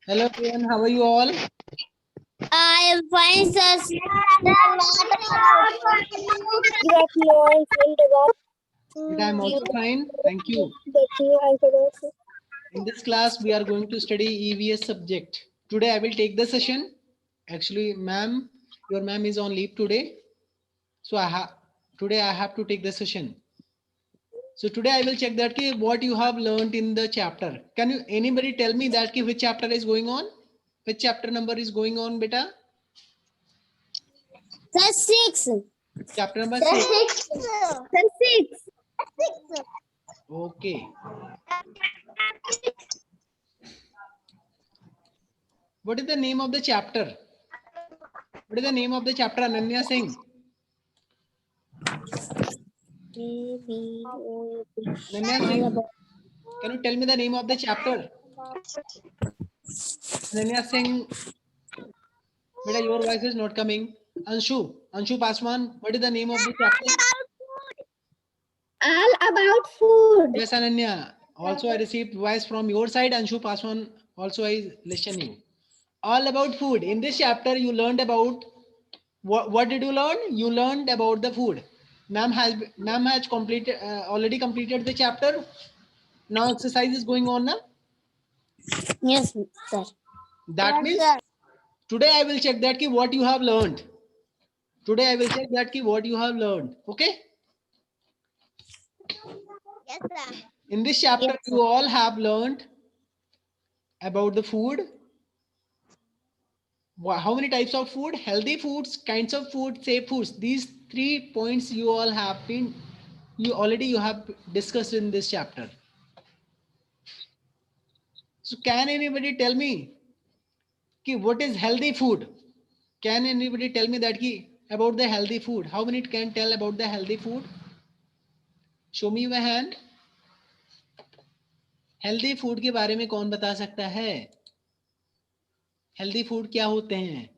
Hello everyone, how are you all? I am fine, sir. But I am also fine, thank you. In this class, we are going to study EVS subject. Today I will take the session. Actually, ma'am, your ma'am is on leave today. So today I have to take the session. So today I will check that ki what you have learned in the chapter. Can you anybody tell me that ki which chapter is going on? Which chapter number is going on, beta? Sir, 6. Chapter number 6. Sir, 6. Okay. What is the name of the chapter? What is the name of the chapter, Ananya Singh? Ananya Singh, can you tell me the name of the chapter? Ananya Singh, beta, your voice is not coming. Anshu Paswan, what is the name of the chapter? All about food. Yes, Ananya. Also, I received voice from your side. Anshu Paswan, also I listen you. All about food. In this chapter, you learned about what did you learn? You learned about the food. Ma'am has completed already completed the chapter. Now exercise is going on now. Yes, sir. That means today I will check that ki what you have learned. Today I will check that ki what you have learned. Okay. Yes, sir. In this chapter, Yes, sir. you all have learned about the food. How many types of food? Healthy foods, kinds of food, safe foods. These 3 points you all have been, you have discussed in this chapter. So can anybody tell me ki what is healthy food? Can anybody tell me that ki about the healthy food? How many can tell about the healthy food? Show me your hand. Healthy food के बारे में कौन बता सकता है? Healthy food क्या होते हैं?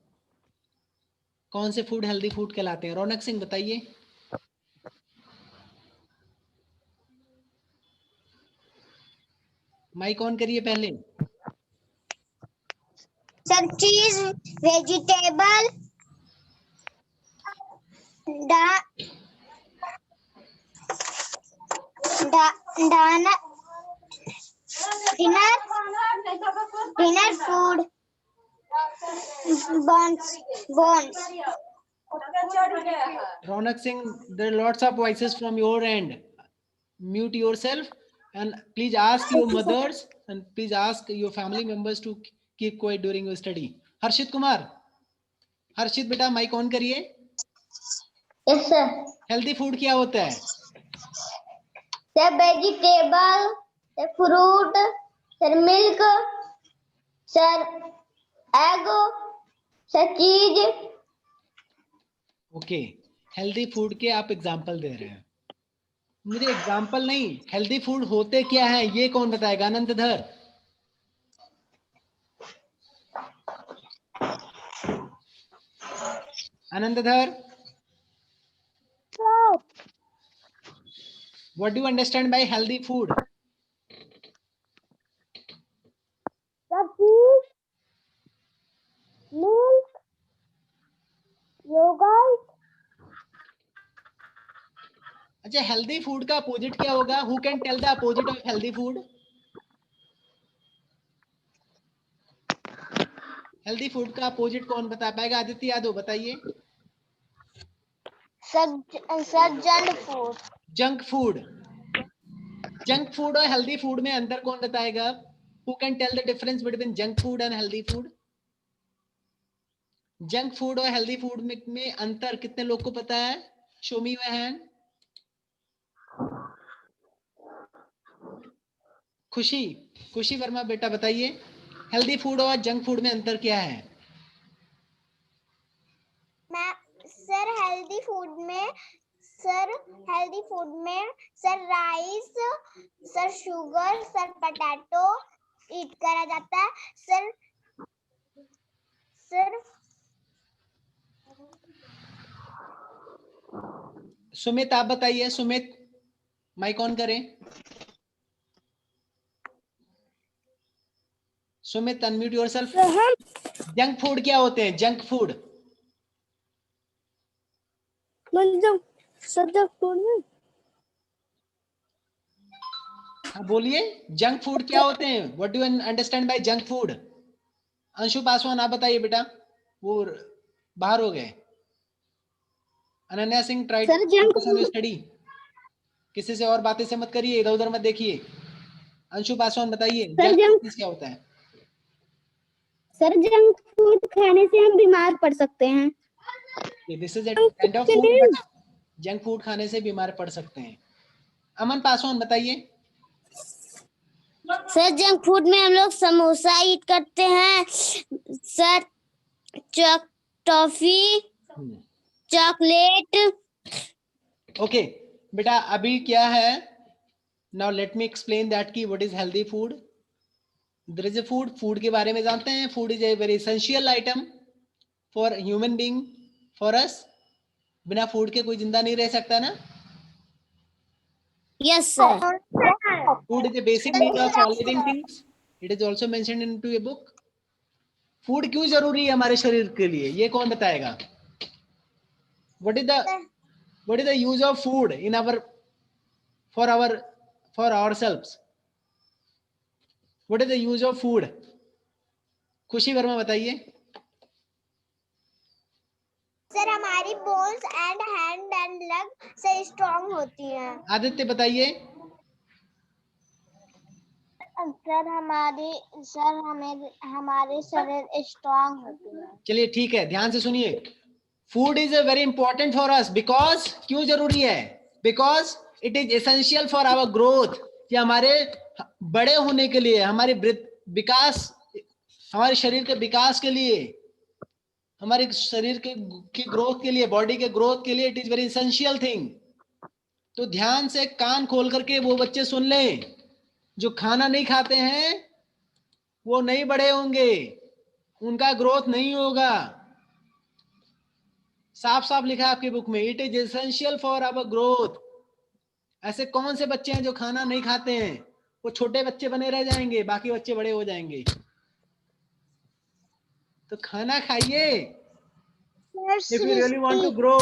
कौन से फूड हेल्दी फूड कहलाते हैं? रौनक सिंह बताइए. माइक ऑन करिए पहले. Sir, cheese, vegetable, dinner food, bones. Ronak Singh, there are lots of voices from your end. Mute yourself and please ask your mothers and please ask your family members to keep quiet during your study. Harshit Kumar, Harshit बेटा mic on करिए. Yes, sir. Healthy food क्या होता है? Sir, vegetable, sir, fruit, sir, milk, sir, egg, sir, cheese. Okay, healthy food के आप example दे रहे हैं. मुझे एग्जाम्पल नहीं, हेल्दी फूड होते क्या है ये कौन बताएगा? आनंदधर. आनंदधर, what do you understand by healthy food? Sir, cheese, milk, yogurt. अच्छा, हेल्दी फूड का अपोजिट क्या होगा? Who can tell the opposite of healthy food? Healthy food का अपोजिट कौन बता पाएगा? आदित्य यादव बताइए. Sir, junk food. Junk food. Junk food और हेल्दी फूड में अंतर कौन बताएगा? Who can tell the difference between junk food and healthy food? Junk food और हेल्दी फूड में अंतर कितने लोग को पता है? Show me your hand. खुशी वर्मा बेटा बताइए, हेल्दी फूड और जंक फूड में अंतर क्या है? सर हेल्दी फूड में sir rice, sir sugar, sir potato eat करा जाता है. सर सुमित आप बताइए. सुमित माइक ऑन करें. Sumit unmute yourself. सर हम जंक फूड क्या होते हैं? जंक फूड जंक फूड में हाँ बोलिए, जंक फूड क्या होते हैं? What do you understand by junk food? Anshu Paswan आप बताइए बेटा, वो बाहर हो गए। Ananya Singh try sir junk to study. किसी से और बातें से मत करिए, इधर उधर मत देखिए। अंशु पासवान बताइए सर जंक जंक फूड क्या होता है? सर जंक फूड खाने से हम बीमार पड़ सकते हैं। This is a kind of food, but junk food खाने से बीमार पड़ सकते हैं। अमन पासवान बताइए। सर जंक फूड में हम लोग समोसा ईट करते हैं सर, टॉफी, चॉकलेट। ओके बेटा, अभी क्या है, now let me explain that की what is healthy food. There is a food, food के बारे में जानते हैं। Food is a very essential item for human being, for us. बिना फूड के कोई जिंदा नहीं रह सकता ना। Yes sir. Food is a basic need of all living things. It is also mentioned into a book. Food क्यों जरूरी है हमारे शरीर के लिए, ये कौन बताएगा? What is the use of food in our for ourselves? What is the use of food? खुशी वर्मा बताइए। सर हमारी bones and hand and leg से स्ट्रांग होती हैं। आदित्य बताइए। सर हमारे शरीर स्ट्रांग होती है। चलिए ठीक है, ध्यान से सुनिए। Food is a very important for us because, क्यों जरूरी है? Because it is essential for our growth. ये हमारे बड़े होने के लिए, हमारे विकास, हमारे शरीर के विकास के लिए, हमारे शरीर की ग्रोथ के लिए, बॉडी के ग्रोथ के लिए it is very essential thing. तो ध्यान से कान खोल करके वो बच्चे सुन लें जो खाना नहीं खाते हैं, वो नहीं बड़े होंगे, उनका ग्रोथ नहीं होगा। साफ साफ लिखा है आपकी बुक में, it is essential for our growth. ऐसे कौन से बच्चे हैं जो खाना नहीं खाते हैं? वो छोटे बच्चे बने रह जाएंगे, बाकी बच्चे बड़े हो जाएंगे। तो खाना खाइए if you really want to grow.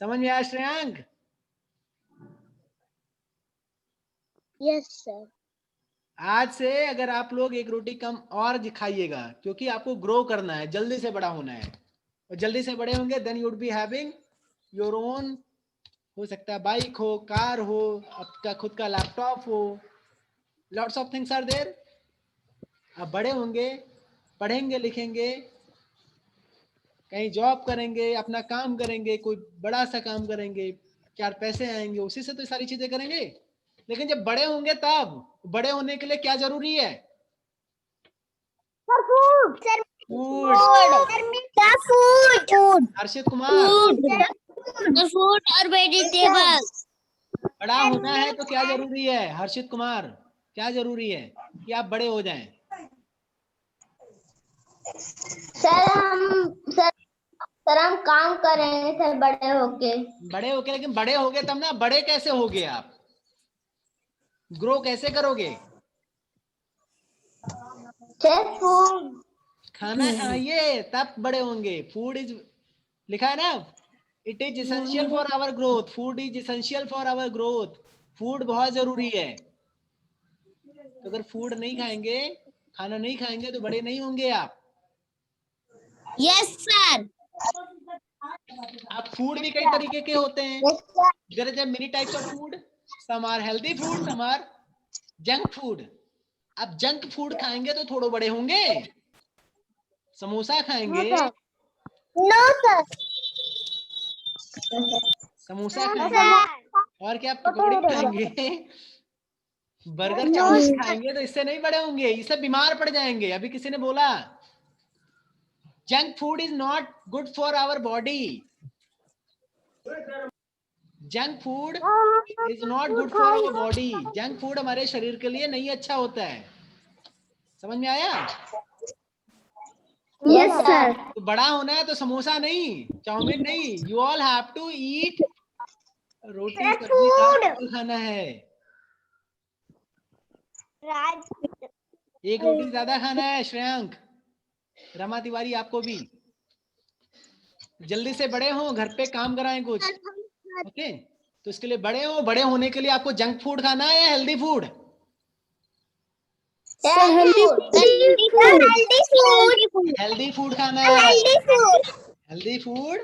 समझ में आया श्रेयांक? Yes sir. आज से अगर आप लोग एक रोटी कम और खाइएगा, क्योंकि आपको ग्रो करना है, जल्दी से बड़ा होना है। और जल्दी से बड़े होंगे then you would be having your own, हो सकता है बाइक हो, कार हो, आपका खुद का लैपटॉप हो, lots of things are there. आप बड़े होंगे, पढ़ेंगे लिखेंगे, कहीं जॉब करेंगे, अपना काम करेंगे, कोई बड़ा सा काम करेंगे, 4 पैसे आएंगे, उसी से तो सारी चीजें करेंगे। लेकिन जब बड़े होंगे तब, बड़े होने के लिए क्या जरूरी है? Food sir, food. फूड हर्षित कुमार, फूड और वेजिटेबल। बड़ा होना है तो क्या जरूरी है? हर्षित कुमार, क्या जरूरी है कि आप बड़े हो जाएं? सर हम काम करेंगे सर बड़े होके। बड़े होके, लेकिन बड़े होगे तब ना। बड़े कैसे होगे आप? ग्रो कैसे करोगे? फूड खाना खाइए तब बड़े होंगे। फूड इज, लिखा है ना, it is essential for our growth. Food is essential for our growth. Food बहुत जरूरी है। तो अगर फूड नहीं खाएंगे, खाना नहीं खाएंगे, तो बड़े नहीं होंगे आप। Yes sir. आप फूड भी कई तरीके के होते हैं। There is many types of food. Some are healthy food, some are junk food. आप जंक फूड खाएंगे तो थोड़े बड़े होंगे। समोसा खाएंगे, नो सर। समोसा खाएंगे और क्या पकौड़ी खाएंगे, बर्गर चाउमीन खाएंगे, तो इससे नहीं बड़े होंगे, इससे बीमार पड़ जाएंगे। अभी किसी ने बोला junk food is not good for our body. Junk food is not good for our body. Junk food हमारे शरीर के लिए नहीं अच्छा होता है। समझ में आया? Yes sir. तो बड़ा होना है तो समोसा नहीं, चाउमीन नहीं, you all have to eat roti, sabzi, dal खाना है। एक रोटी ज्यादा खाना है श्रेयांक, रमा तिवारी आपको भी। जल्दी से बड़े हो, घर पे काम कराएं कुछ। ओके, तो इसके लिए बड़े हो, बड़े होने के लिए आपको जंक फूड खाना है या healthy food? Healthy food. Healthy food खाना है। Healthy food. Healthy food.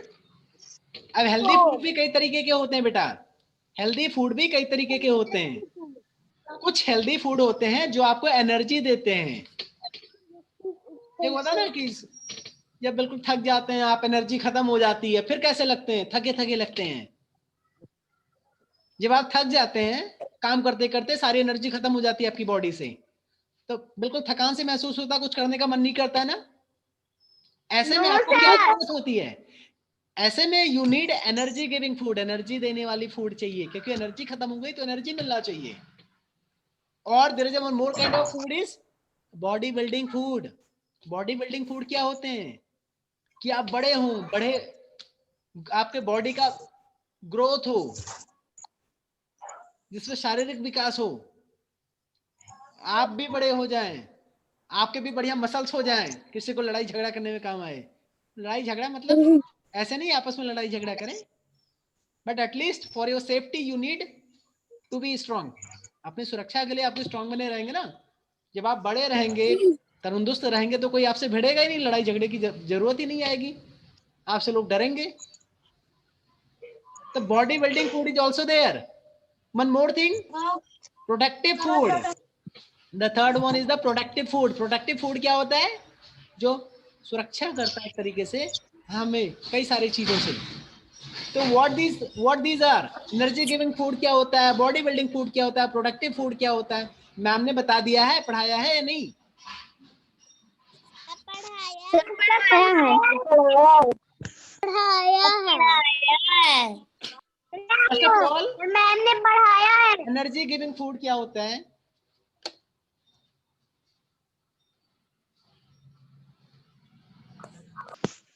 अब हेल्दी फूड भी कई तरीके के होते हैं बेटा, हेल्दी फूड भी कई तरीके के होते हैं। कुछ हेल्दी फूड होते हैं जो आपको एनर्जी देते हैं। एक होता है ना कि जब बिल्कुल थक जाते हैं आप, एनर्जी खत्म हो जाती है, फिर कैसे लगते हैं? थके थके लगते हैं। जब आप थक जाते हैं काम करते करते, सारी एनर्जी खत्म हो जाती है आपकी बॉडी से, तो बिल्कुल थकान से महसूस होता है, कुछ करने का मन नहीं करता है ना। ऐसे में आपको क्या जरूरत होती है? ऐसे में you need energy giving food, energy देने वाली फूड चाहिए, क्योंकि एनर्जी खत्म हो गई तो एनर्जी मिलना चाहिए। और there is one more kind of food is body building food. Body building food क्या होते हैं? कि आप बड़े हो, बड़े आपके बॉडी का ग्रोथ हो, जिसमें शारीरिक विकास हो, आप भी बड़े हो जाएं, आपके भी बढ़िया मसल्स हो जाएं, किसी को लड़ाई झगड़ा करने में काम आए। लड़ाई झगड़ा मतलब ऐसे नहीं आपस में लड़ाई झगड़ा करें, but at least for your safety you need to be strong. अपनी सुरक्षा के लिए आपको स्ट्रांग बने रहेंगे ना। जब आप बड़े रहेंगे, तंदुरुस्त रहेंगे, तो कोई आपसे भिड़ेगा ही नहीं, लड़ाई झगड़े की जरूरत ही नहीं आएगी, आपसे लोग डरेंगे। तो body building food is also there. One more thing, productive food. The third one is the productive food. Productive food क्या होता है? जो सुरक्षा करता है एक तरीके से हमें कई सारी चीजों से। तो what these are? Energy giving food क्या होता है, बॉडी बिल्डिंग फूड क्या होता है, प्रोडक्टिव फूड क्या होता है? मैम ने बता दिया है, पढ़ाया है या नहीं? फर्स्ट ऑफ ऑल मैम ने पढ़ाया है। एनर्जी गिविंग फूड क्या होता है?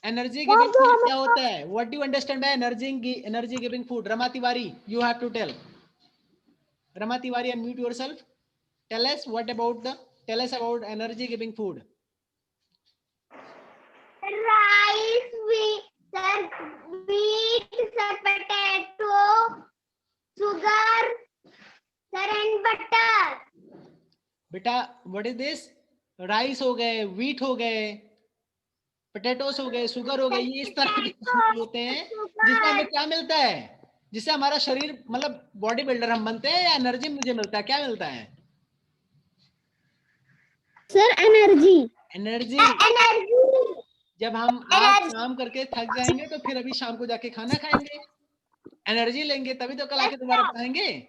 एनर्जी गिविंग फूड क्या होता है? What do you understand by energy giving food? Rama Tiwari, you have to tell. Rama Tiwari, unmute yourself. Tell us about energy giving food. Rice, wheat, potato, sugar, and butter. बेटा what is this? Rice हो गए, wheat हो गए, potatoes हो गए, sugar हो गए, ये इस तरह के फूड होते हैं जिसमें हमें क्या मिलता है? जिससे हमारा शरीर मतलब बॉडी बिल्डर हम बनते हैं, या एनर्जी मुझे मिलता है? क्या मिलता है सर? एनर्जी। एनर्जी। जब हम आज काम करके थक जाएंगे तो फिर अभी शाम को जाके खाना खाएंगे, एनर्जी लेंगे, तभी तो कल आके दोबारा पढ़ाएंगे।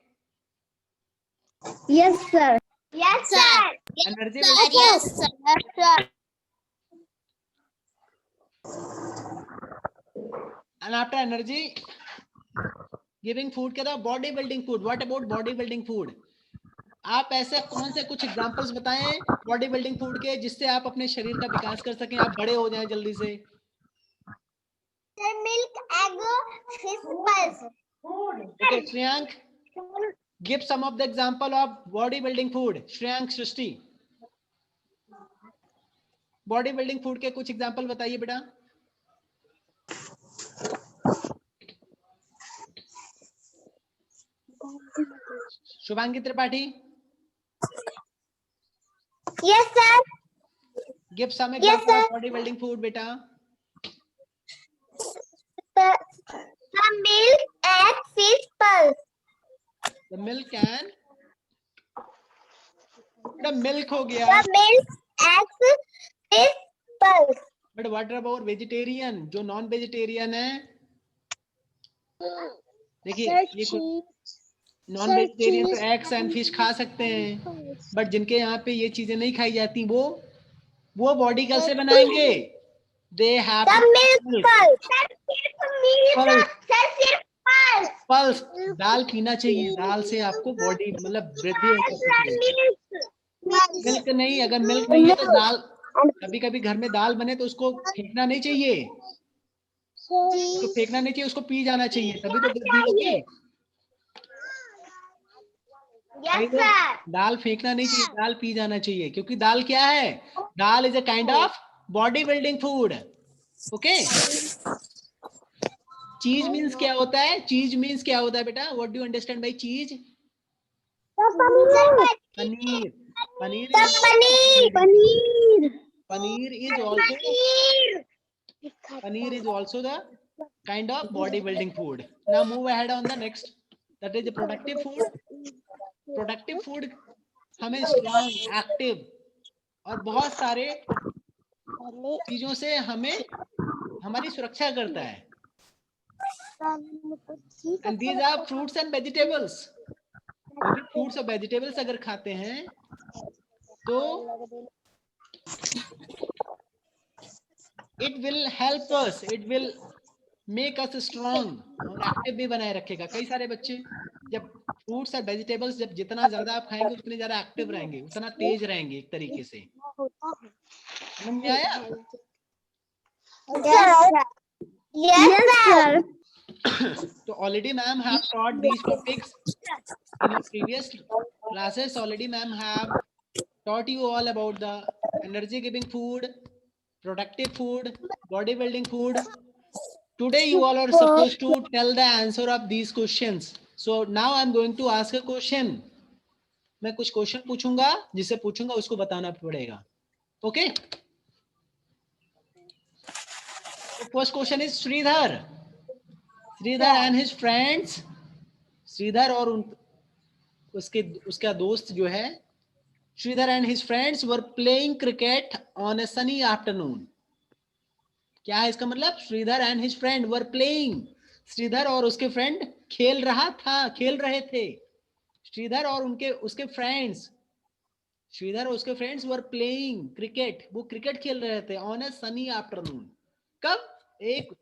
Yes sir. Yes sir. Energy yes sir. and after energy giving food के बाद body building food. What about body building food? आप ऐसे कौन से कुछ एग्जांपल्स बताएं बॉडी बिल्डिंग फूड के, जिससे आप अपने शरीर का विकास कर सकें, आप बड़े हो जाएं जल्दी से। Milk, egg, fish, pulse. Okay Shreyank, give some of the example of body building food. Shreyank, Srishti, body building food के कुछ एग्जांपल बताइए बेटा। Shubhangi Tripathi, yes sir. Give some example of body building food बेटा। Milk, egg, fish, pulse. The milk can, बेटा milk हो गया, milk, eggs, fish, pulse. But what about vegetarian, जो non vegetarian है? देखिए ये नॉन वेजिटेरियन तो एग्स एंड फिश खा सकते हैं, बट जिनके यहाँ पे ये चीजें नहीं खाई जाती वो बॉडी कैसे बनाएंगे? They have pulse. दाल पीना चाहिए, दाल से आपको बॉडी मतलब वृद्धि हो सकती है। मिल्क नहीं, अगर मिल्क नहीं है तो दाल, कभी कभी घर में दाल बने तो उसको फेंकना नहीं चाहिए, उसको फेंकना नहीं चाहिए, उसको पी जाना चाहिए, तभी तो वृद्धि होगी। Yes, sir. दाल फेंकना नहीं चाहिए, दाल पी जाना चाहिए, क्योंकि दाल क्या है? Dal is a kind of body building food. Okay. Cheese means क्या होता है? चीज मीन्स क्या होता है बेटा? What do you understand by cheese? Paneer. Paneer is paneer. Paneer is also Paneer is also the kind of bodybuilding food. Now move ahead on the next. That is the productive food. Productive food हमें strong, active और बहुत सारे चीजों से हमें हमारी सुरक्षा करता है. And these are fruits and vegetables. Fruits और वेजिटेबल्स अगर खाते हैं तो it will help us, it will make us strong और एक्टिव भी बनाए रखेगा. कई सारे बच्चे जब फ्रूट्स और वेजिटेबल्स जब जितना ज्यादा आप खाएंगे उतने ज्यादा एक्टिव रहेंगे, उतना तेज रहेंगे एक तरीके से. समझ में आया? Yes, sir. तो already ma'am have taught these topics in your previous classes. Already ma'am have taught you all about the energy giving food, productive food, bodybuilding food. Today you all are supposed to tell the answer of these questions. So now I'm going to ask a question. मैं कुछ question पूछूंगा, जिससे पूछूंगा उसको बताना पड़ेगा. Okay. First question is Sridhar. Sridhar and his friends. Sridhar और उसका दोस्त जो है, Sridhar and his friends were playing cricket on a sunny afternoon. क्या है इसका मतलब? Sridhar and his friend were playing. Shridhar और उसके फ्रेंड खेल रहे थे. श्रीधर और उसके फ्रेंड्स were playing cricket. वो क्रिकेट खेल रहे थे on a sunny afternoon. कब? एक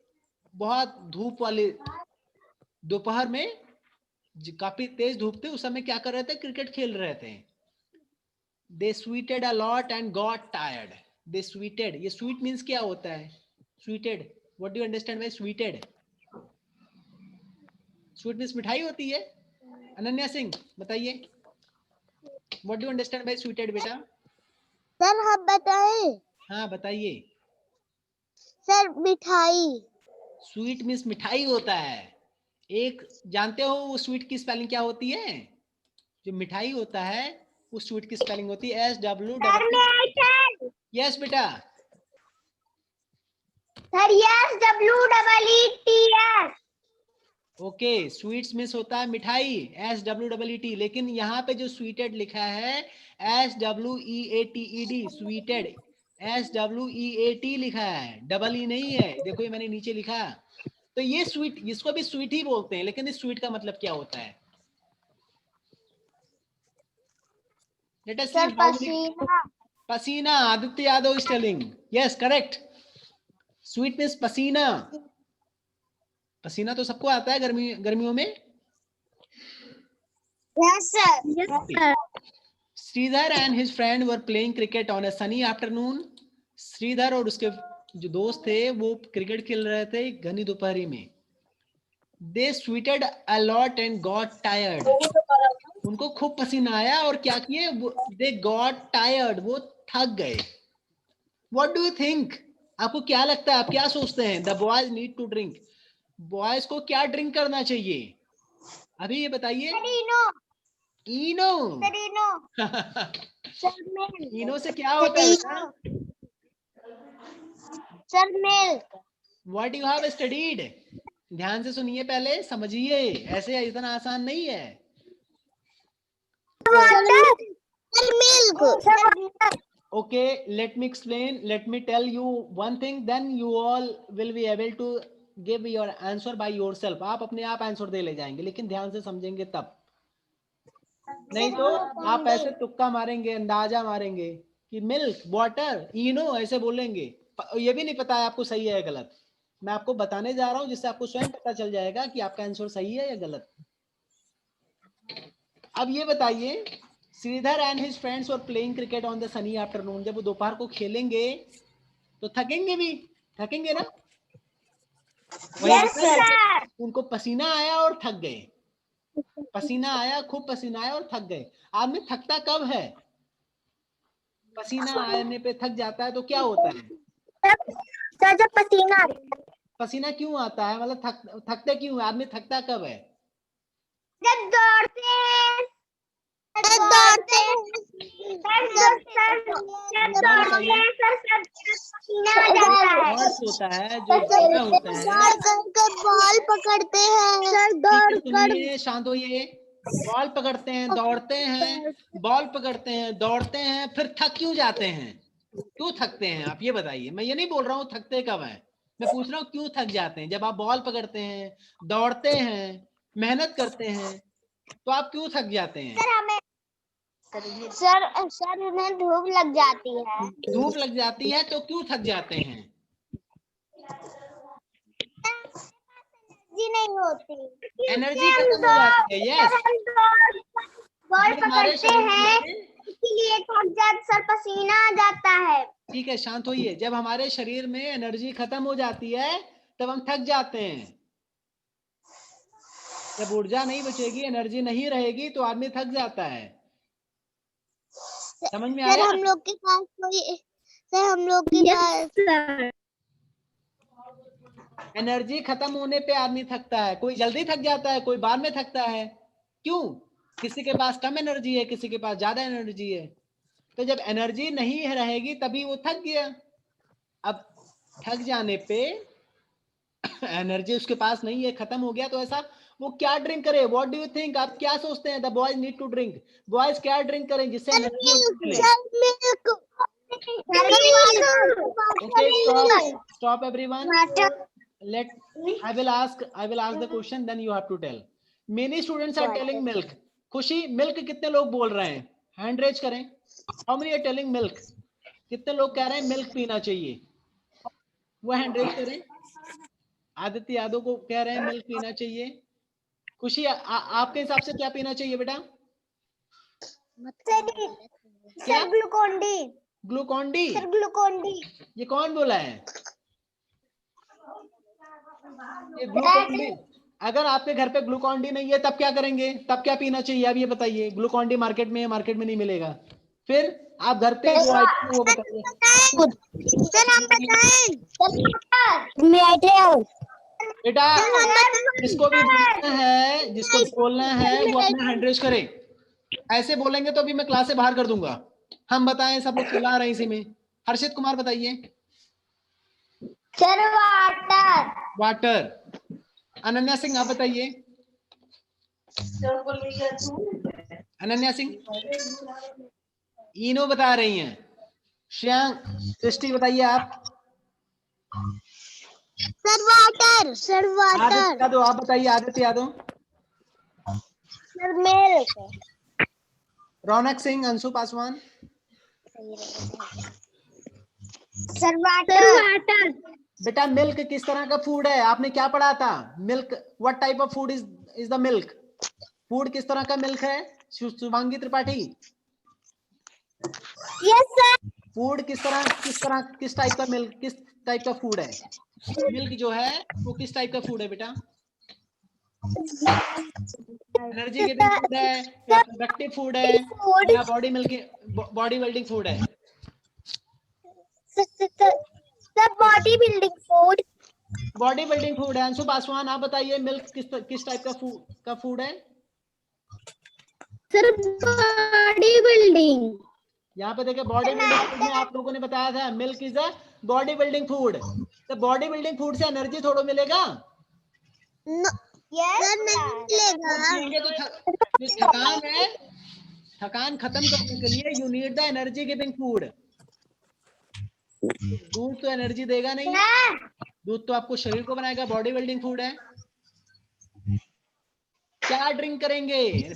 बहुत धूप वाले दोपहर में, काफी तेज धूप थी, उस समय क्या कर रहे थे? क्रिकेट खेल रहे थे. They sweated a lot and got tired. They sweated. ये sweet means क्या होता है? Sweated. What do you understand by sweated? Sweet means मिठाई होती है. अनन्या सिंह बताइए. What do you understand by sweeted बेटा? सर हम बताएं. हाँ बताइए. सर मिठाई. Sweet means मिठाई होता है. एक जानते हो वो स्वीट की स्पेलिंग क्या होती है? जो मिठाई होता है उस स्वीट की स्पेलिंग होती है SW. यस बेटा. Sir SWEETS. Okay. Sweets miss होता है मिठाई, SWEET. लेकिन यहाँ पे जो स्वीटेड लिखा है SWEATED. स्वीटेड SWEAT लिखा है, डबल ई नहीं है. देखो ये मैंने नीचे लिखा. तो ये स्वीट, इसको भी स्वीट ही बोलते हैं, लेकिन इस स्वीट का मतलब क्या होता है? Let us see how पसीना. पसीना. Aditya Yadav is telling. Yes, correct. Sweet means पसीना. पसीना तो सबको आता है गर्मियों में. Yes, sir. Yes, sir. Sridhar and his friend were playing cricket on a sunny afternoon. Shridhar और उसके जो दोस्त थे वो क्रिकेट खेल रहे थे घनी दोपहरी में. They sweated a lot and got tired. उनको खूब पसीना आया और क्या किए? They got tired. वो थक गए. What do you think? आपको क्या लगता है? आप क्या सोचते हैं? The boys need to drink. Boys को क्या ड्रिंक करना चाहिए? अभी ये बताइए. इनो. इनो से क्या होता है बेटा? Sir milk. What you have studied? ध्यान से सुनिए, पहले समझिए, ऐसे इतना आसान नहीं है. Okay, let me explain. Let me tell you one thing. Then you all will be able to give your answer by yourself. आप अपने आप आंसर दे ले जाएंगे, लेकिन ध्यान से समझेंगे तब. नहीं तो आप ऐसे तुक्का मारेंगे, अंदाजा मारेंगे कि मिल्क, वाटर, इनो ऐसे बोलेंगे. ये भी नहीं पता है आपको सही है या गलत. मैं आपको बताने जा रहा हूं जिससे आपको स्वयं पता चल जाएगा कि आपका आंसर सही है या गलत. अब ये बताइए, Sridhar and his friends were playing cricket on the sunny afternoon. जब वो दोपहर को खेलेंगे तो थकेंगे ना. Yes, sir. उनको पसीना आया और थक गए. पसीना आया, खूब पसीना आया और थक गए। आदमी थकता कब है? पसीना आने पे थक जाता है तो क्या होता है? सर जब पसीना आता है, पसीना क्यों आता है, मतलब थकते क्यों है? आदमी थकता कब है? जब दौड़ते हैं, जब दौड़ते हैं, जब दोबारा दौड़ते बताइए। हैं सर, सब पसीना आ जाता है। हॉर्स होता है जो दौड़ना होता है। दौड़ करके बॉल पकड़ते हैं सर, ठीक दौड़ है, कर सुनिए, शांत होइए। बॉल पकड़ते हैं, दौड़ते हैं, बॉल पकड़ते हैं, दौड़ते हैं, फिर थक क्यों जाते हैं? क्यों थकते हैं आप ये बताइए। मैं ये नहीं बोल रहा हूँ थकते कब हैं, मैं पूछ रहा हूँ क्यों थक जाते हैं? जब आप बॉल पकड़ते हैं, दौड़ते हैं, मेहनत करते हैं, तो आप क्यों थक जाते हैं? सर हमें सर उन्हें धूप लग जाती है। धूप लग जाती है तो क्यों थक जाते हैं? जी नहीं होती, एनर्जी खत्म हो जाती है। यस, बॉल ये हमारे पकड़ते शरीर हैं, में, इसीलिए थक जाते सर, पसीना आ जाता है। ठीक है शांत होइए, जब हमारे शरीर में एनर्जी खत्म हो जाती है तब हम थक जाते हैं। जब ऊर्जा नहीं बचेगी, एनर्जी नहीं रहेगी तो आदमी थक जाता है। समझ में सर आया? हम लोग के पास कोई, सर हम लोग के पास एनर्जी खत्म होने पे आदमी थकता है। कोई जल्दी थक जाता है, कोई बाद में थकता है। क्यों? किसी के पास कम एनर्जी है, किसी के पास ज्यादा एनर्जी है। तो जब एनर्जी नहीं रहेगी तभी वो थक गया। अब थक जाने पे एनर्जी उसके पास नहीं है, खत्म हो गया, तो ऐसा वो क्या ड्रिंक करे? What do you think? आप क्या सोचते हैं? The boys need to drink. Boys क्या ड्रिंक करें जिससे एनर्जी उनको मिले? Okay, stop everyone. Let I will ask the question, then you have to tell. Many students are telling milk. खुशी, मिल्क कितने लोग बोल रहे हैं? हैंड रेज करें। How many are telling milk? कितने लोग कह रहे हैं मिल्क पीना चाहिए? वो हैंड रेज करें। आदित्य यादव को कह रहे हैं मिल्क पीना चाहिए। खुशी, आपके हिसाब से क्या पीना चाहिए बेटा? क्या? Sir Glucon D, Glucon D? Sir Glucon D. ये कौन बोला है? ये ग्लूकॉन डी। अगर आपके घर पे ग्लूकॉन डी नहीं है तब क्या करेंगे? तब क्या पीना चाहिए? अब ये बताइए। ग्लूकॉन डी मार्केट में है, मार्केट में नहीं मिलेगा। फिर आप घर पे जो आइटम है वो बताइए। सर हम बताएं, बेटा, जिसको भी बोलना है, जिसको भी बोलना है वो अपना हैंड रेज करे। ऐसे बोलेंगे तो अभी मैं क्लास से बाहर कर दूंगा। हम बताएं, सब लोग चिल्ला रहे हैं इसी में। हर्षित कुमार बताइए। Sir water, water. Ananya Singh आप बताइए। अनन्या सिंह। इनो बता रही हैं। श्रेयांक, सृष्टि बताइए आप। Sir water, sir Aditya water, Yadav आप बताइए। आदित्य यादव। सर मिल्क, रौनक सिंह, अंशु पासवान। सर वाटर, बेटा, मिल्क किस तरह का फूड है? आपने क्या पढ़ा था? Milk, what type of food is the milk? Food किस तरह का मिल्क है? Shubhangi Tripathi, yes sir, food किस टाइप का मिल्क, किस टाइप का फूड है? मिल्क जो है वो किस टाइप का फूड है बेटा? एनर्जी गिविंग फूड है, या प्रोडक्टिव फूड है, फूड, या बॉडी बिल्डिंग फूड है? Sir body building food, body building food है। अंशु पासवान आप बताइए, मिल्क किस टाइप का फूड है? सर बॉडी बिल्डिंग, यहाँ पे देखिए, बॉडी बिल्डिंग फूड में आप लोगों ने बताया था milk is a body building food. तो बॉडी बिल्डिंग फूड से एनर्जी थोड़ा मिलेगा? सर नहीं मिलेगा, पिएंगे तो जो थकान है, थकान खत्म करने के लिए you need the energy giving food. दूध तो एनर्जी देगा नहीं, दूध तो आपको शरीर को बनाएगा, बॉडी बिल्डिंग फूड है। क्या ड्रिंक करेंगे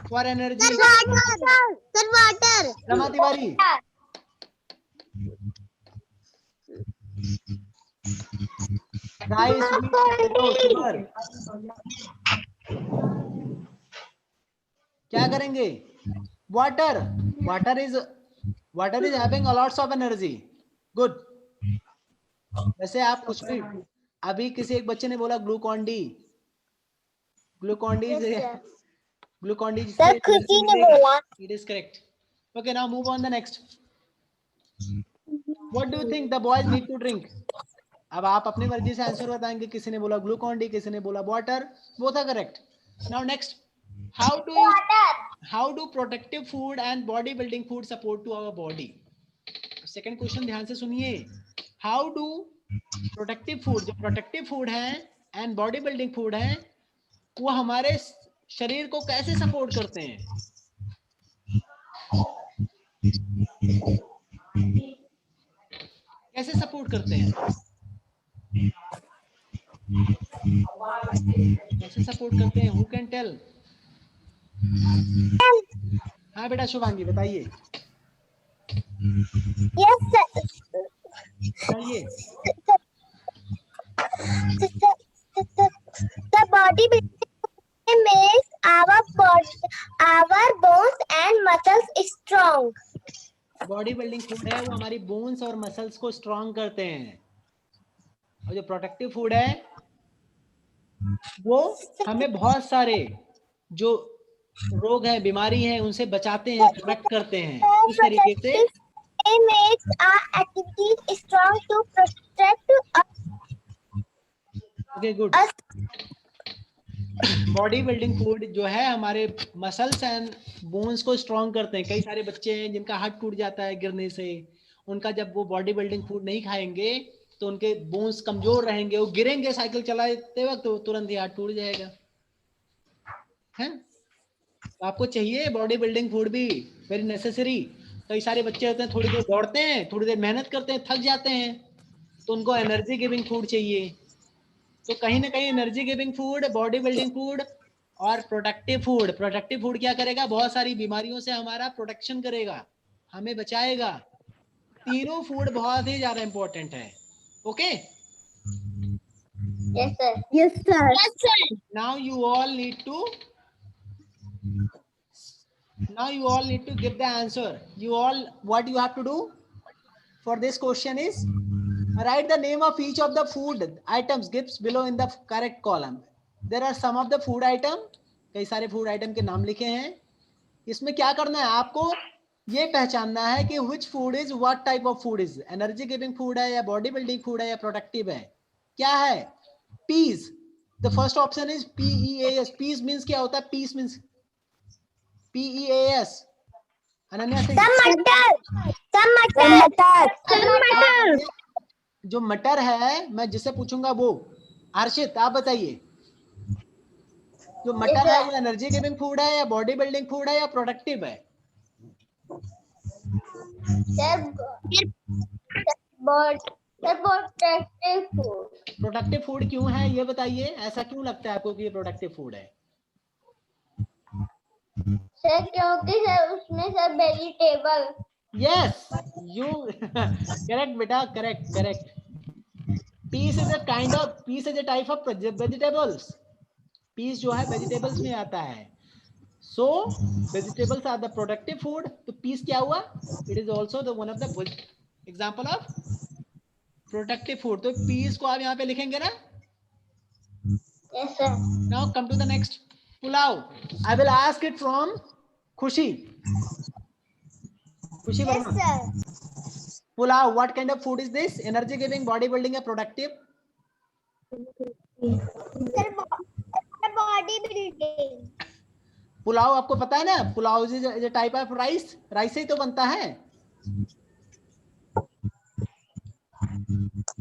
for energy? Sir water, Rama Tiwari. Rice, wheat, potato, sugar. क्या करेंगे? Water. Water is having lots of energy. Good. वैसे आप कुछ भी, अभी किसी एक बच्चे ने बोला Glucon D. Glucon D Glucon D sir Khushi ने बोला। It is correct. Okay, now move on the next. What do you think the boys need to drink? अब आप अपनी मर्जी से आंसर बताएंगे. किसी ने बोला ग्लूकॉन डी, किसी ने बोला water. Both are correct. Now next, how do protective food and body building food support to our body? Second question ध्यान से सुनिए. हाउ डू प्रोटेक्टिव फूड, जो प्रोटेक्टिव फूड है एंड बॉडी बिल्डिंग फूड है, वो हमारे शरीर को कैसे सपोर्ट करते हैं? कैसे सपोर्ट करते हैं? कैसे सपोर्ट करते हैं? Who can tell? हाँ बेटा शुभांगी बताइए. Yes sir. बताइए. The bodybuilding makes our bones and muscles strong. Body building food है वो हमारी बोन्स और मसल्स को स्ट्रांग करते हैं. और जो प्रोटेक्टिव फूड है वो हमें बहुत सारे जो रोग है, बीमारी है, उनसे बचाते हैं, प्रोटेक्ट करते हैं. इस तरीके से It makes our activities strong to protect us. Okay good. Body building food जो है हमारे मसल्स एंड बोन्स को स्ट्रांग करते हैं. कई सारे बच्चे हैं जिनका हाथ टूट जाता है गिरने से. उनका जब वो बॉडी बिल्डिंग फूड नहीं खाएंगे तो उनके बोन्स कमजोर रहेंगे. वो गिरेंगे साइकिल चलाते वक्त तो तुरंत ही हाथ टूट जाएगा. है तो आपको चाहिए बॉडी बिल्डिंग फूड भी, वेरी नेसेसरी. कई सारे बच्चे होते हैं थोड़ी देर दौड़ते हैं, थोड़ी देर मेहनत करते हैं, थक जाते हैं, तो उनको एनर्जी गिविंग फूड चाहिए. तो कहीं ना कहीं energy giving food, body building food और प्रोटेक्टिव फूड. प्रोटेक्टिव फूड क्या करेगा? बहुत सारी बीमारियों से हमारा प्रोटेक्शन करेगा, हमें बचाएगा. तीनों फूड बहुत ही ज्यादा इंपॉर्टेंट है. Okay, Yes sir. Yes sir. Yes sir. Now you all need to give the answer. You all, what you have to do for this question is write the name of each of the food items gives below in the correct column. There are some of the food item, कई सारे food item के नाम लिखे हैं. इसमें क्या करना है? आपको ये पहचानना है कि which food is what type of food is. Energy giving food है या बॉडी बिल्डिंग फूड है या प्रोडक्टिव है? क्या है? Peas. The first option is PEAS. Peas means क्या होता है? Peas means PEAS. Ananya Singh, टमाटर. जो मटर है मैं जिससे पूछूंगा वो. हर्षित आप बताइए, जो मटर है वो एनर्जी गिविंग फूड है या बॉडी बिल्डिंग फूड है या प्रोडक्टिव है? प्रोडक्टिव फूड क्यों है ये बताइए. ऐसा क्यों लगता है आपको कि ये प्रोडक्टिव फूड है? सर क्योंकि सर उसमें sir vegetable. Yes, you correct बेटा, correct. Peas is a type of vegetables. Peas जो है वेजिटेबल्स में आता है. So vegetables are the productive food. तो पीस क्या हुआ? It is also the one of the example of productive food. तो पीस को आप यहाँ पे लिखेंगे ना. Yes sir. Now come to the next. Pulao. I will ask it from खुशी. खुशी Yes Verma. sir. Pulao, what kind of food is this? Energy giving, body building, or productive? Sir body building. Pulao आपको पता है ना? Pulao is a type of rice. Rice से ही तो बनता है.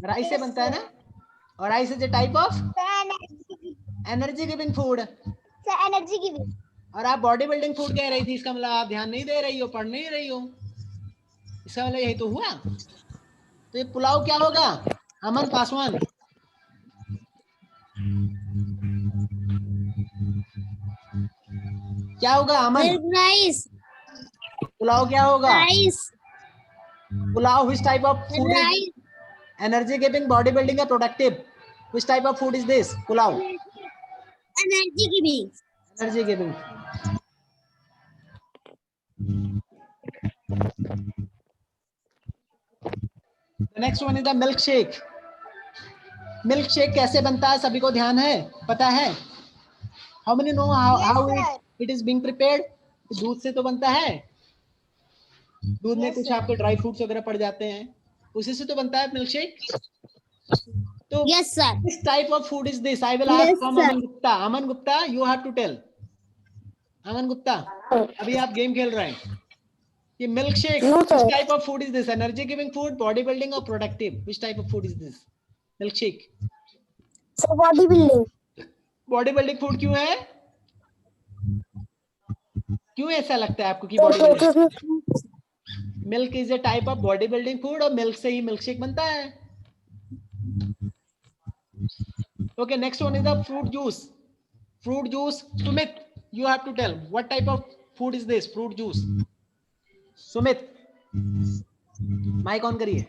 राइस से बनता है ना. और rice is a type of energy giving food. Sir energy giving. और आप बॉडी बिल्डिंग फूड कह रही थी. इसका मतलब आप ध्यान नहीं दे रही हो, पढ़ नहीं रही हो. इसका मतलब यही तो हुआ. तो ये पुलाव क्या होगा? अमन पासवान, क्या होगा? अमन, Rice. पुलाव क्या होगा? Rice. Pulao which type of food is energy giving, body building, or productive? Which type of food is this? Pulao. Energy giving. Energy giving. The next one is the milkshake. milkshake कैसे बनता है? सभी को ध्यान है, पता है? How many know how it it is being prepared, दूध से तो बनता है, दूध में Yes, कुछ sir. आपके ड्राई फ्रूट्स वगैरह पड़ जाते हैं, उसी से तो बनता है मिल्क शेक। तो Yes, sir. which type of food is this? I will Yes, ask from sir. Aman Gupta. Aman Gupta, you have to tell. Aman Gupta, अभी आप गेम खेल रहे हैं, ये milk shake, No, which sir. type of food is this? Energy giving food, body building or productive? Which type of food is this? Milk shake So bodybuilding. Body building food क्यों है? क्यों ऐसा लगता है आपको कि body building? Milk is a type of body building food और milk से ही मिल्क शेक बनता है। Okay, next one is the fruit juice. Fruit juice, Sumit you have to tell what type of food is this? Fruit juice. Sumit mic on करिए।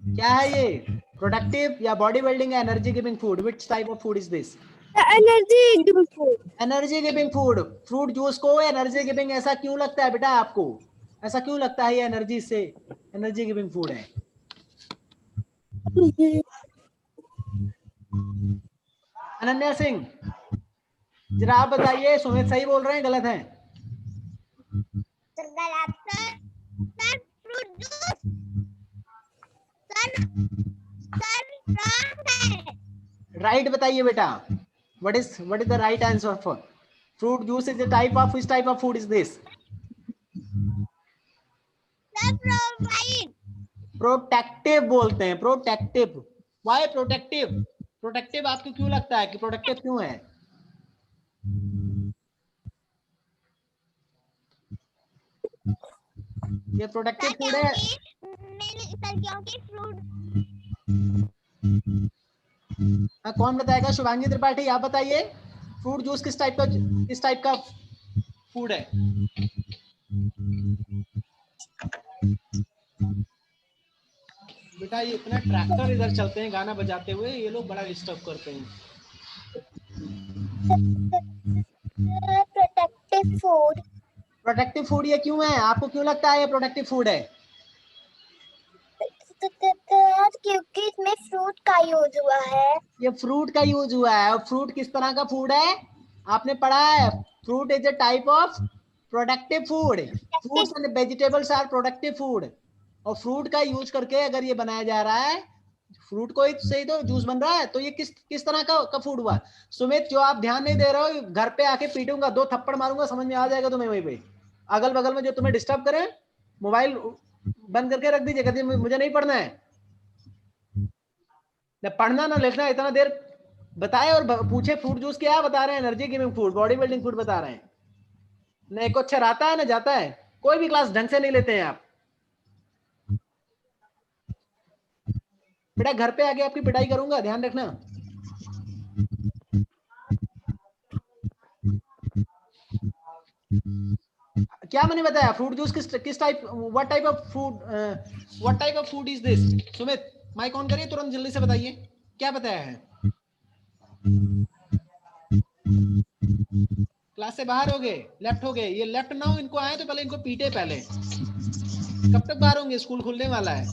क्या है ये? Productive या बॉडी बिल्डिंग या energy giving food? Which type of food is this? Energy giving food. Energy giving food. Fruit juice को energy giving ऐसा क्यों लगता है बेटा आपको? ऐसा क्यों लगता है ये एनर्जी से एनर्जी गिविंग फूड है? अनन्या सिंह जरा आप बताइए, सुमित सही बोल रहे हैं गलत है? Sir, fruit juice. Sir, wrong है. राइट बताइए बेटा, what is the right answer for fruit juice? Is a type of, which type of food is this? Sir, provide. Protective बोलते हैं, प्रोटेक्टिव। Why protective? प्रोटेक्टिव आपको क्यों लगता है कि प्रोटेक्टिव क्यों है? ये प्रोटेक्टिव फूड है। क्योंकि फ्रूट। हाँ, कौन बताएगा? शुभांगी त्रिपाठी आप बताइए, फ्रूट जूस किस टाइप का फूड है? बेटा ये इतना ट्रैक्टर इधर चलते हैं गाना बजाते हुए, ये लोग बड़ा डिस्टर्ब करते हैं। Protective food. प्रोटेक्टिव फूड ये क्यों है? आपको क्यों लगता है ये प्रोटेक्टिव फूड है? क्योंकि इसमें फ्रूट का यूज हुआ है। ये फ्रूट का यूज हुआ है। और फ्रूट किस तरह का फूड है? आपने पढ़ा है, fruit is a type of productive food. Fruits and vegetables are productive food. और फ्रूट का यूज करके अगर ये बनाया जा रहा है, फ्रूट को से ही तो जूस बन रहा है, तो ये किस तरह का फूड हुआ? सुमित जो आप ध्यान नहीं दे रहे हो, घर पे आके पीटूंगा, 2 थप्पड़ मारूंगा, समझ में आ जाएगा तुम्हें। वहीं पे अगल बगल में जो तुम्हें डिस्टर्ब करे, मोबाइल बंद करके रख दीजिए, कहते मुझे नहीं पढ़ना है, न पढ़ना ना लिखना। इतना देर बताए और पूछे फ्रूट जूस क्या बता रहे हैं? Energy giving food, body building food बता रहे हैं। न एक अक्षर आता है न जाता है, कोई भी क्लास ढंग से नहीं लेते हैं आप। बेटा घर पे आके आपकी पिटाई करूंगा, ध्यान रखना। क्या मैंने बताया? फ्रूट जूस किस type, what type of food is this? Sumit mic on करिए, तुरंत जल्दी से बताइए क्या बताया है। क्लास से बाहर हो गए, लेफ्ट हो गए। ये लेफ्ट ना हो, इनको आए तो पहले इनको पीटे पहले। कब तक बाहर होंगे? स्कूल खुलने वाला है,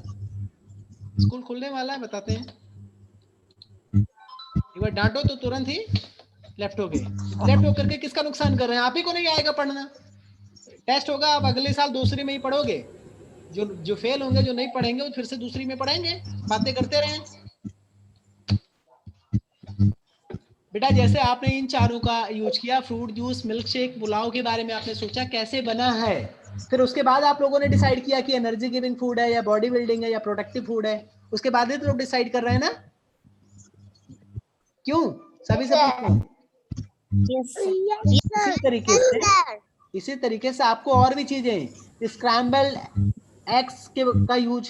स्कूल खुलने वाला है, बताते हैं। एक बार डांटो तो तुरंत ही लेफ्ट हो गए। लेफ्ट होकर के किसका नुकसान कर रहे हैं? आप ही को नहीं आएगा पढ़ना। टेस्ट होगा, आप अगले साल दूसरी में ही पढ़ोगे। जो फेल होंगे, जो नहीं पढ़ेंगे, वो फिर से दूसरी में पढ़ेंगे। बातें करते रहें बेटा। जैसे आपने इन चारों का यूज किया, fruit juice, milk shake, pulao के बारे में आपने सोचा कैसे बना है, फिर उसके बाद आप लोगों ने डिसाइड किया कि एनर्जी गिविंग फूड है या बॉडी बिल्डिंग है या प्रोडक्टिव फूड है। उसके बाद ही तो लोग डिसाइड कर रहे हैं ना। क्यों? सभी से पूछता हूं। इसी तरीके से आपको और भी चीजें, स्क्रैम्बल्ड एग्स का यूज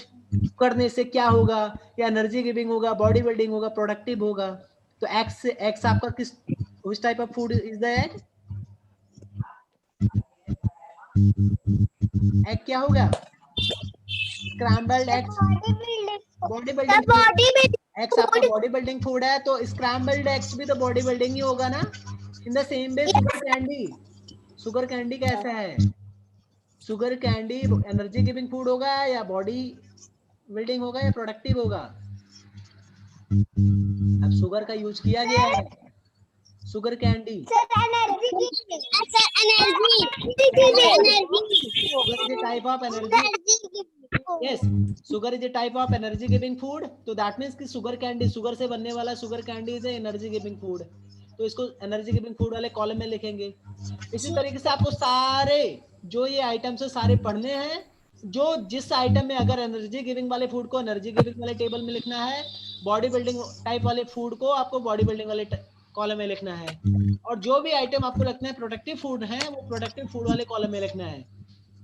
करने से क्या होगा? या एनर्जी गिविंग होगा, बॉडी बिल्डिंग होगा, प्रोडक्टिव होगा। तो एग्स आपका किस, which type of food is the egg? Egg क्या होगा? Scrambled eggs body building. Eggs आपका बॉडी बिल्डिंग फूड है, तो स्क्रैम्बल्ड एग्स भी तो बॉडी बिल्डिंग ही होगा ना। In the same way sugar candy कैसा है? Sugar candy energy giving food होगा या बॉडी बिल्डिंग होगा या प्रोडक्टिव होगा? अब शुगर का यूज किया गया है, sugar candy. Sir, energy. Sir, energy. Sugar is a type of energy. Yes, sugar is a type of energy giving food. तो that means कि sugar candy, sugar से बनने वाला sugar candy is a energy giving food. तो इसको energy giving food वाले column में लिखेंगे. इसी तरीके से आपको सारे जो ये आइटम्स है सारे पढ़ने हैं. जो जिस आइटम में अगर एनर्जी गिविंग वाले फूड को एनर्जी गिविंग वाले टेबल में लिखना है, बॉडी बिल्डिंग टाइप वाले फूड को आपको बॉडी बिल्डिंग वाले कॉलम में लिखना है, और जो भी आइटम आपको लिखना है प्रोडक्टिव फूड है वो प्रोडक्टिव फूड वाले कॉलम में लिखना है.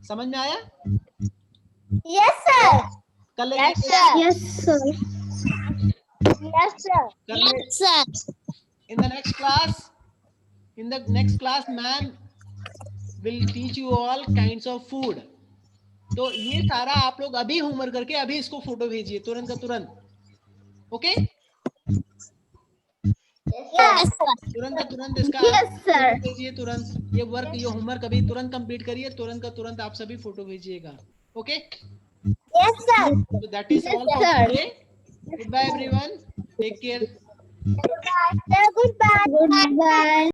समझ में आया? Yes, sir. कल Yes, sir. Yes, sir. Yes, sir. Yes, sir. in the next class ma'am will teach you all kinds of food. तो ये सारा आप लोग अभी होमवर्क करके अभी इसको फोटो भेजिए तुरंत का तुरंत. ओके? Yes, sir. तुरंत का तुरंत इसका Yes, sir. फोटो भेजिए तुरंत. ये वर्क ये होमवर्क अभी तुरंत कंप्लीट करिए, तुरंत का तुरंत आप सभी फोटो भेजिएगा. Okay? Yes, sir. So that is all for sir. today. Goodbye everyone. Take care. Goodbye. Goodbye. Goodbye.